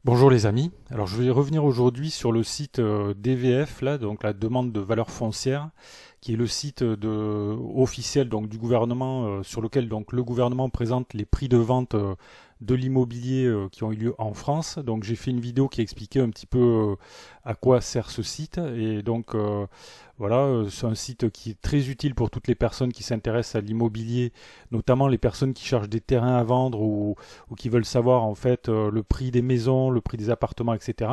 Bonjour les amis, alors je vais revenir aujourd'hui sur le site DVF, là, donc la demande de valeur foncière, qui est le site officiel donc, du gouvernement sur lequel donc, le gouvernement présente les prix de vente de l'immobilier qui ont eu lieu en France. Donc j'ai fait une vidéo qui expliquait un petit peu à quoi sert ce site et donc voilà, c'est un site qui est très utile pour toutes les personnes qui s'intéressent à l'immobilier, notamment les personnes qui cherchent des terrains à vendre ou qui veulent savoir en fait le prix des maisons, le prix des appartements, etc.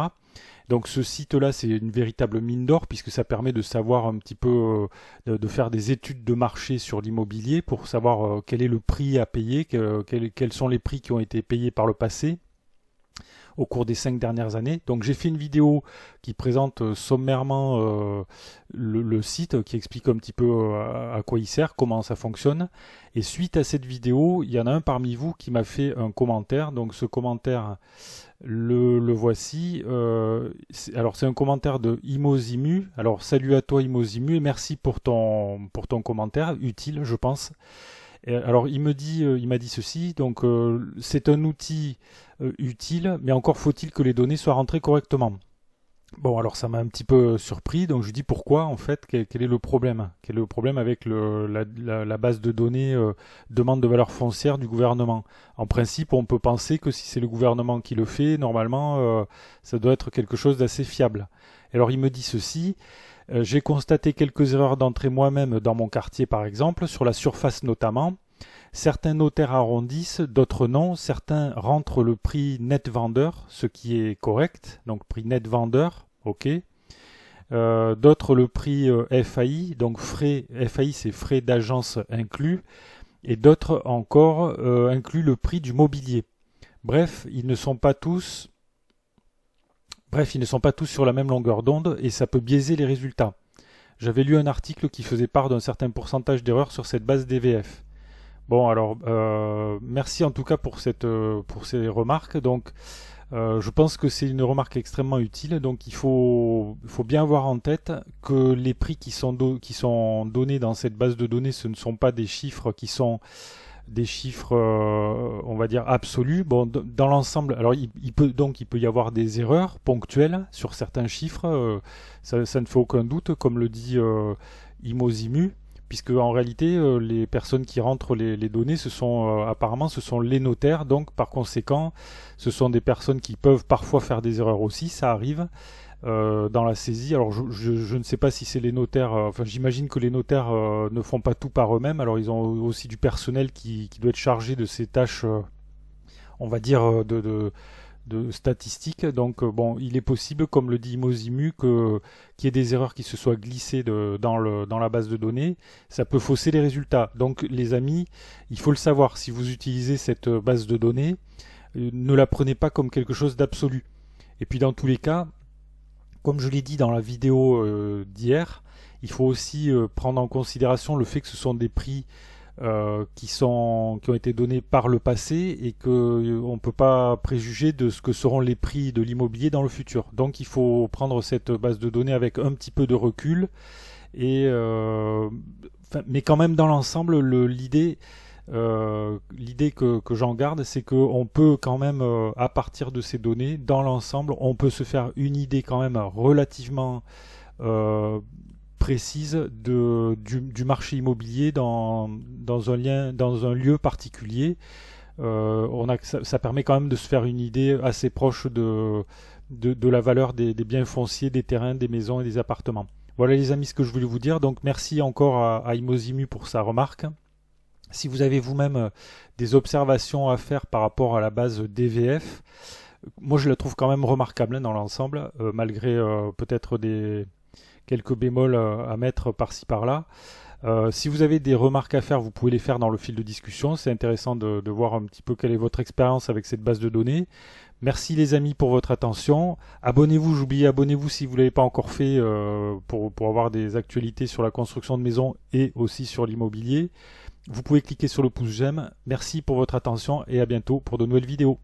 Donc ce site-là, c'est une véritable mine d'or puisque ça permet de savoir un petit peu, de faire des études de marché sur l'immobilier pour savoir quel est le prix à payer, quels sont les prix qui ont été payés par le passé au cours des 5 dernières années. Donc j'ai fait une vidéo qui présente sommairement le site, qui explique un petit peu à quoi il sert, comment ça fonctionne. Et suite à cette vidéo, il y en a un parmi vous qui m'a fait un commentaire. Donc ce commentaire, le voici. Alors c'est un commentaire de Imozimu. Alors salut à toi Imozimu et merci pour ton commentaire, utile je pense. Alors il m'a dit ceci, donc c'est un outil utile, mais encore faut-il que les données soient rentrées correctement. Bon, alors ça m'a un petit peu surpris, donc je lui dis pourquoi en fait, quel est le problème? Quel est le problème avec la base de données demande de valeur foncière du gouvernement? En principe, on peut penser que si c'est le gouvernement qui le fait, normalement, ça doit être quelque chose d'assez fiable. Alors il me dit ceci. J'ai constaté quelques erreurs d'entrée moi-même dans mon quartier par exemple, sur la surface notamment. Certains notaires arrondissent, d'autres non. Certains rentrent le prix net vendeur, ce qui est correct, donc prix net vendeur, ok. D'autres le prix FAI, donc frais, FAI c'est frais d'agence inclus, et d'autres encore incluent le prix du mobilier. Bref, ils ne sont pas tous sur la même longueur d'onde et ça peut biaiser les résultats. J'avais lu un article qui faisait part d'un certain pourcentage d'erreurs sur cette base DVF. Bon, alors, merci en tout cas pour ces remarques. Donc, je pense que c'est une remarque extrêmement utile. Donc, il faut bien avoir en tête que les prix qui sont donnés dans cette base de données, ce ne sont pas des chiffres qui sont des chiffres, on va dire, absolus. Bon, dans l'ensemble, alors il peut y avoir des erreurs ponctuelles sur certains chiffres, ça ne fait aucun doute, comme le dit Imozimu, puisque en réalité, les personnes qui rentrent les données, apparemment, ce sont les notaires, donc par conséquent, ce sont des personnes qui peuvent parfois faire des erreurs aussi, ça arrive dans la saisie. Alors je ne sais pas si c'est les notaires, enfin j'imagine que les notaires ne font pas tout par eux-mêmes, alors ils ont aussi du personnel qui doit être chargé de ces tâches, on va dire, de statistiques. Donc bon, il est possible, comme le dit Mozimu, qu'il y ait des erreurs qui se soient glissées dans la base de données. Ça peut fausser les résultats. Donc les amis, il faut le savoir, si vous utilisez cette base de données, ne la prenez pas comme quelque chose d'absolu. Et puis dans tous les cas, comme je l'ai dit dans la vidéo d'hier, il faut aussi prendre en considération le fait que ce sont des prix qui ont été donnés par le passé et qu'on ne peut pas préjuger de ce que seront les prix de l'immobilier dans le futur. Donc il faut prendre cette base de données avec un petit peu de recul, mais quand même dans l'ensemble, l'idée que j'en garde, c'est qu'on peut quand même, à partir de ces données, dans l'ensemble, on peut se faire une idée quand même relativement précise du marché immobilier dans un lieu particulier. Ça permet quand même de se faire une idée assez proche de la valeur des biens fonciers, des terrains, des maisons et des appartements. Voilà les amis ce que je voulais vous dire. Donc merci encore à Imozimu pour sa remarque. Si vous avez vous-même des observations à faire par rapport à la base DVF, moi je la trouve quand même remarquable dans l'ensemble, malgré peut-être quelques bémols à mettre par-ci par-là. Si vous avez des remarques à faire, vous pouvez les faire dans le fil de discussion. C'est intéressant de voir un petit peu quelle est votre expérience avec cette base de données. Merci les amis pour votre attention. Abonnez-vous si vous ne l'avez pas encore fait pour avoir des actualités sur la construction de maisons et aussi sur l'immobilier. Vous pouvez cliquer sur le pouce j'aime. Merci pour votre attention et à bientôt pour de nouvelles vidéos.